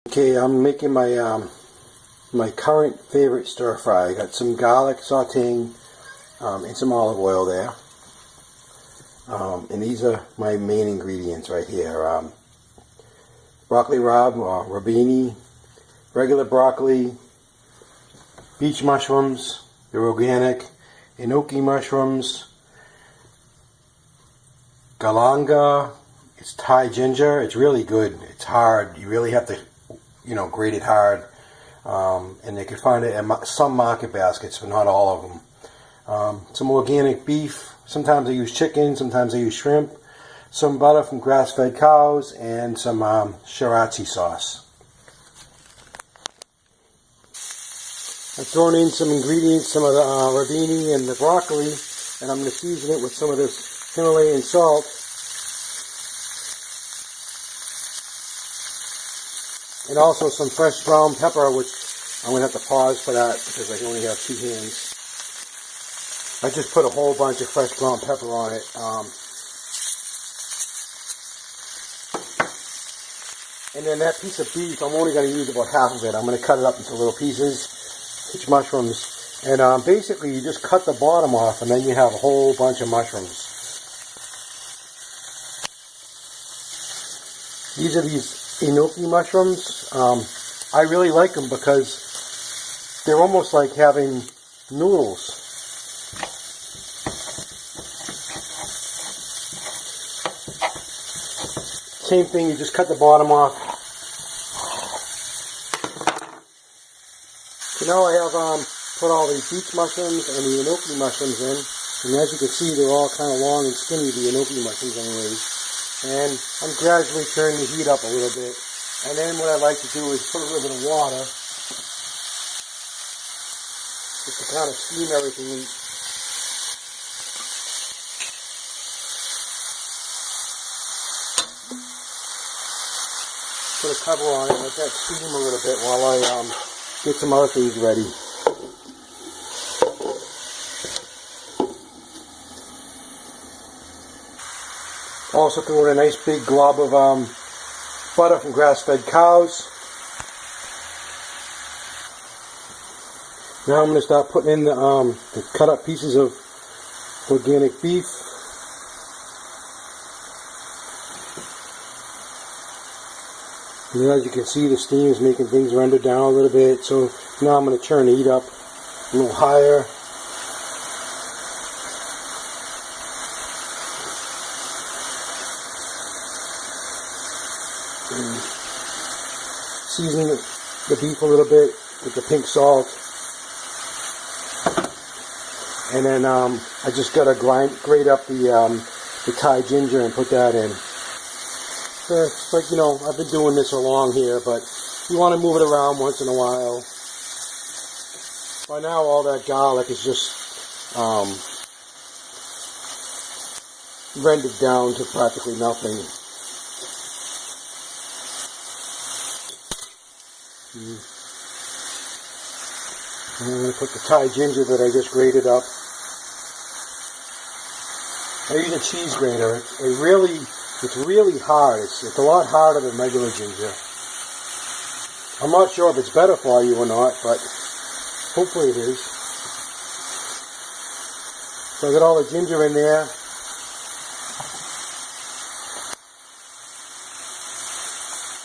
Okay, I'm making my my current favorite stir fry. I got some garlic sauteing and some olive oil there. And these are my main ingredients right here. Broccoli rabe, or Rapini, regular broccoli, beach mushrooms, they're organic, Enoki mushrooms, galanga, it's Thai ginger, it's really good, it's hard, you really have to, grate it hard, and you can find it in some market baskets, but not all of them. Some organic beef, sometimes I use chicken, sometimes I use shrimp, some butter from grass-fed cows, and some Sriracha sauce. I've thrown in some ingredients, some of the Rapini and the broccoli, and I'm going to season it with some of this Himalayan salt. And also some fresh ground pepper, which I'm going to have to pause for that because I can only have 2 hands. I just put a whole bunch of fresh ground pepper on it. And then that piece of beef, I'm only going to use about half of it. I'm going to cut it up into little pieces, each mushrooms. And basically you just cut the bottom off and then you have a whole bunch of mushrooms. These are these Enoki mushrooms. I really like them because they're almost like having noodles. Same thing, you just cut the bottom off. So now I have put all the beach mushrooms and the Enoki mushrooms in. And as you can see, they're all kind of long and skinny, the Enoki mushrooms anyways. And I'm gradually turning the heat up a little bit. And then what I like to do is put a little bit of water just to kind of steam everything. Put a cover on it, let that steam a little bit while I get some other things ready. Also throw in a nice big glob of butter from grass-fed cows. Now I'm going to start putting in the cut up pieces of organic beef. And as you can see, the steam is making things render down a little bit. So now I'm going to turn the heat up a little higher. And season the beef a little bit with the pink salt. And then I just got to grate up the Thai ginger and put that in. It's like, I've been doing this along here, but you want to move it around once in a while. By now, all that garlic is just rendered down to practically nothing. And I'm going to put the Thai ginger that I just grated up. I use a cheese grater. It's really hard. It's a lot harder than regular ginger. I'm not sure if it's better for you or not, but hopefully it is. So I got all the ginger in there.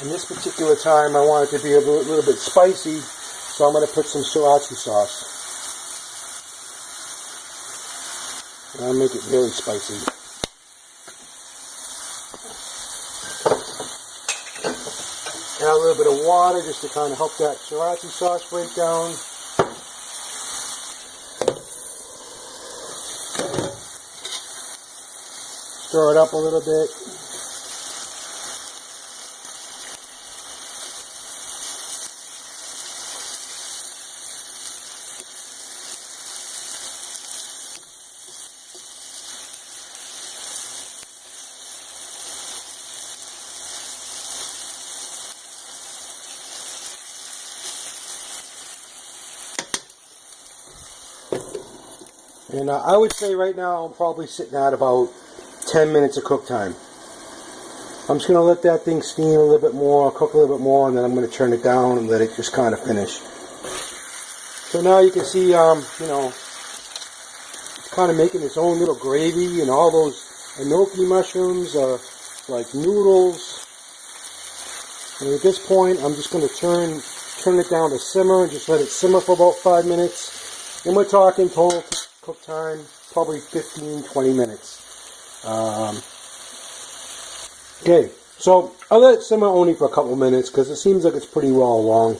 And this particular time I want it to be a little bit spicy, so I'm going to put some Sriracha sauce. And I'll make it really spicy. Add a little bit of water just to kind of help that Sriracha sauce break down. Stir it up a little bit. And I would say right now I'm probably sitting at about 10 minutes of cook time. I'm just going to let that thing steam a little bit more, cook a little bit more, and then I'm going to turn it down and let it just kind of finish. So now you can see, you know, it's kind of making its own little gravy, and all those enoki mushrooms are like noodles. And at this point, I'm just going to turn it down to simmer and just let it simmer for about 5 minutes. And we're talking total cook time, probably 15-20 minutes. Okay, so I'll let it simmer only for a couple minutes because it seems like it's pretty well along.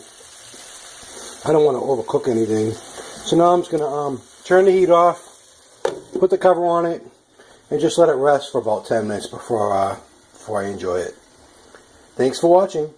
I don't want to overcook anything. So now I'm just going to turn the heat off, put the cover on it, and just let it rest for about 10 minutes before I enjoy it. Thanks for watching.